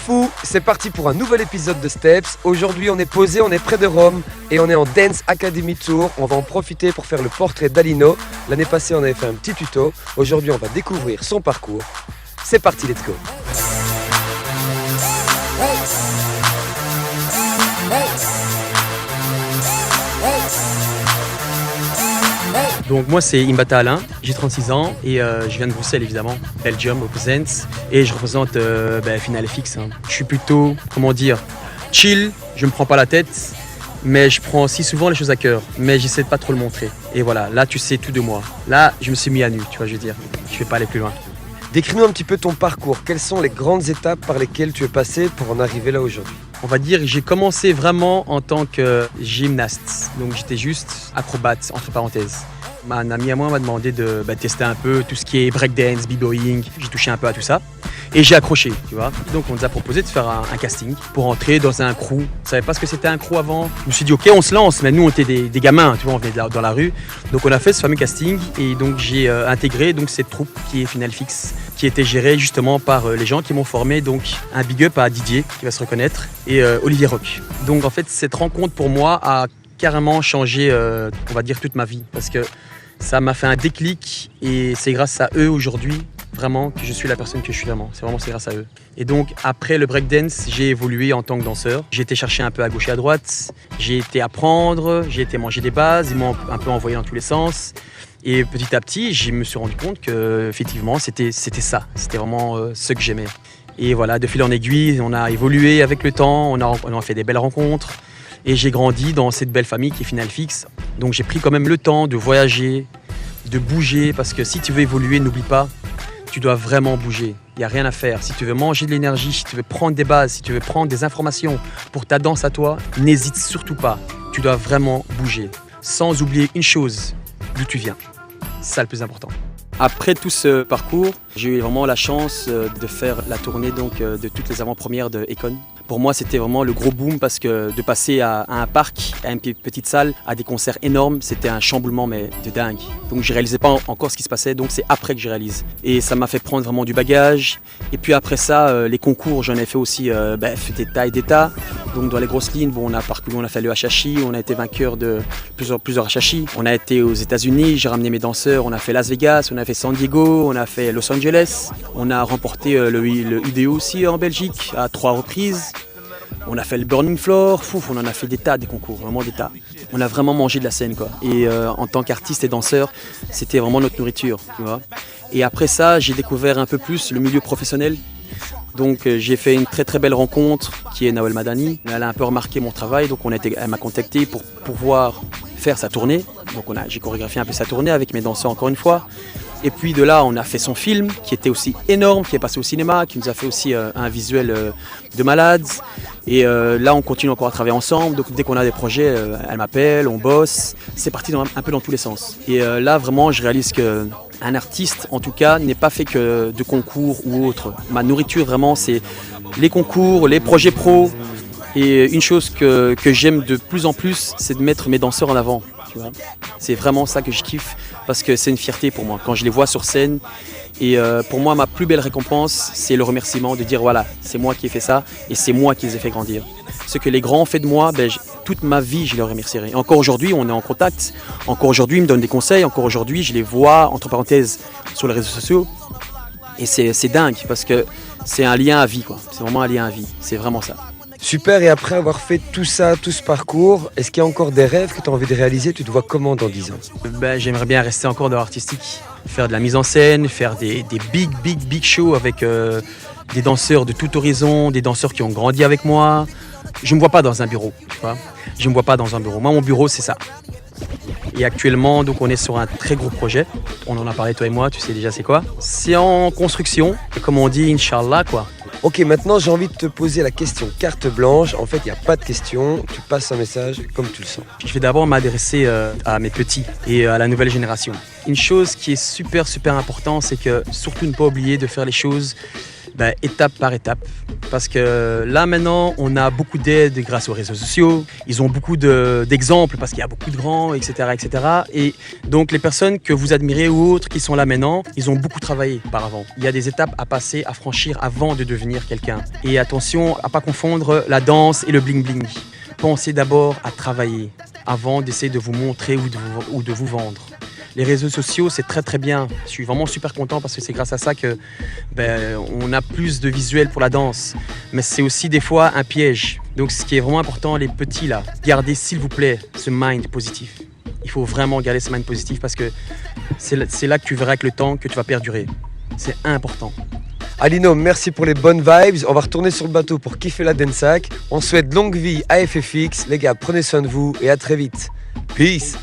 fous, c'est parti pour un nouvel épisode de Steps. Aujourd'hui on est posé, on est près de Rome et on est en Dance Academy Tour. On va en profiter pour faire le portrait d'Alino. L'année passée on avait fait un petit tuto. Aujourd'hui on va découvrir son parcours. C'est parti, let's go. Donc moi c'est Imbata Alain, j'ai 36 ans et je viens de Bruxelles évidemment, Belgium, represent, et je représente Final FX. Je suis plutôt, chill, je me prends pas la tête, mais je prends aussi souvent les choses à cœur, mais j'essaie de pas trop le montrer. Et voilà, là tu sais tout de moi. Là je me suis mis à nu, tu vois, je vais pas aller plus loin. Décris-nous un petit peu ton parcours. Quelles sont les grandes étapes par lesquelles tu es passé pour en arriver là aujourd'hui? On va dire que j'ai commencé vraiment en tant que gymnaste, donc j'étais juste acrobate entre parenthèses. Un ami à moi m'a demandé de tester un peu tout ce qui est breakdance, b-boying. J'ai touché un peu à tout ça et j'ai accroché, tu vois. Donc on nous a proposé de faire un casting pour entrer dans un crew. Je savais pas ce que c'était un crew avant. Je me suis dit ok, on se lance, mais nous on était des gamins, tu vois, on venait dans la rue. Donc on a fait ce fameux casting et donc j'ai intégré donc cette troupe qui est Final FX, qui était gérée justement par les gens qui m'ont formé. Donc un big up à Didier qui va se reconnaître et Olivier Roch. Donc en fait cette rencontre pour moi a carrément changé, on va dire, toute ma vie, parce que ça m'a fait un déclic et c'est grâce à eux aujourd'hui vraiment que je suis la personne que je suis vraiment. C'est grâce à eux. Et donc après le breakdance, j'ai évolué en tant que danseur. J'ai été chercher un peu à gauche et à droite, j'ai été apprendre, j'ai été manger des bases, ils m'ont un peu envoyé dans tous les sens. Et petit à petit, je me suis rendu compte que effectivement c'était ça, c'était vraiment ce que j'aimais. Et voilà, de fil en aiguille, on a évolué avec le temps, on a fait des belles rencontres. Et j'ai grandi dans cette belle famille qui est Final FX. Donc j'ai pris quand même le temps de voyager, de bouger, parce que si tu veux évoluer, n'oublie pas, tu dois vraiment bouger. Il n'y a rien à faire. Si tu veux manger de l'énergie, si tu veux prendre des bases, si tu veux prendre des informations pour ta danse à toi, n'hésite surtout pas. Tu dois vraiment bouger. Sans oublier une chose, d'où tu viens. C'est ça le plus important. Après tout ce parcours, j'ai eu vraiment la chance de faire la tournée de toutes les avant-premières de Econ. Pour moi, c'était vraiment le gros boom parce que de passer à un parc, à une petite salle, à des concerts énormes, c'était un chamboulement mais de dingue. Donc je réalisais pas encore ce qui se passait, donc c'est après que je réalise. Et ça m'a fait prendre vraiment du bagage. Et puis après ça, les concours, j'en ai fait aussi des tas et des tas. Donc dans les grosses lignes, on a parcouru, on a fait le HHI, on a été vainqueur de plusieurs HHI. On a été aux États-Unis, j'ai ramené mes danseurs, on a fait Las Vegas, on a fait San Diego, on a fait Los Angeles. On a remporté le UDO aussi en Belgique à 3 reprises. On a fait le Burning Floor, on en a fait des tas des concours, vraiment des tas. On a vraiment mangé de la scène quoi. Et en tant qu'artiste et danseur, c'était vraiment notre nourriture, tu vois. Et après ça, j'ai découvert un peu plus le milieu professionnel. Donc j'ai fait une très très belle rencontre qui est Nawel Madani. Elle a un peu remarqué mon travail, donc elle m'a contacté pour pouvoir faire sa tournée. Donc j'ai chorégraphié un peu sa tournée avec mes danseurs encore une fois. Et puis de là, on a fait son film qui était aussi énorme, qui est passé au cinéma, qui nous a fait aussi un visuel de malade. Et là, on continue encore à travailler ensemble. Donc dès qu'on a des projets, elle m'appelle, on bosse. C'est parti un peu dans tous les sens. Et là, vraiment, je réalise qu'un artiste, en tout cas, n'est pas fait que de concours ou autre. Ma nourriture, vraiment, c'est les concours, les projets pro. Et une chose que j'aime de plus en plus, c'est de mettre mes danseurs en avant. C'est vraiment ça que je kiffe parce que c'est une fierté pour moi quand je les vois sur scène. Et pour moi, ma plus belle récompense, c'est le remerciement de dire voilà, c'est moi qui ai fait ça et c'est moi qui les ai fait grandir. Ce que les grands ont fait de moi, toute ma vie, je les remercierai. Encore aujourd'hui, on est en contact. Encore aujourd'hui, ils me donnent des conseils. Encore aujourd'hui, je les vois, entre parenthèses, sur les réseaux sociaux. Et c'est dingue parce que c'est un lien à vie, quoi. C'est vraiment un lien à vie. C'est vraiment ça. Super, et après avoir fait tout ça, tout ce parcours, est-ce qu'il y a encore des rêves que tu as envie de réaliser? Tu te vois comment dans 10 ans? J'aimerais bien rester encore dans l'artistique, faire de la mise en scène, faire des big shows avec des danseurs de tout horizon, des danseurs qui ont grandi avec moi. Je ne me vois pas dans un bureau, tu vois. Je ne me vois pas dans un bureau. Moi, mon bureau, c'est ça. Et actuellement, donc, on est sur un très gros projet. On en a parlé, toi et moi, tu sais déjà c'est quoi. C'est en construction, et comme on dit, Inch'Allah, quoi. Ok, maintenant j'ai envie de te poser la question carte blanche. En fait, il n'y a pas de question, tu passes un message comme tu le sens. Je vais d'abord m'adresser à mes petits et à la nouvelle génération. Une chose qui est super important, c'est que surtout ne pas oublier de faire les choses Étape par étape. Parce que là maintenant, on a beaucoup d'aide grâce aux réseaux sociaux. Ils ont beaucoup d'exemples parce qu'il y a beaucoup de grands, etc., etc. Et donc les personnes que vous admirez ou autres qui sont là maintenant, ils ont beaucoup travaillé auparavant. Il y a des étapes à passer, à franchir avant de devenir quelqu'un. Et attention à pas confondre la danse et le bling-bling. Pensez d'abord à travailler avant d'essayer de vous montrer ou de vous vendre. Les réseaux sociaux, c'est très très bien. Je suis vraiment super content parce que c'est grâce à ça que on a plus de visuels pour la danse. Mais c'est aussi des fois un piège. Donc ce qui est vraiment important, les petits là, gardez s'il vous plaît ce mind positif. Il faut vraiment garder ce mind positif parce que c'est là que tu verras avec le temps que tu vas perdurer. C'est important. Alino, merci pour les bonnes vibes. On va retourner sur le bateau pour kiffer la Densac. On souhaite longue vie à FFX. Les gars, prenez soin de vous et à très vite. Peace.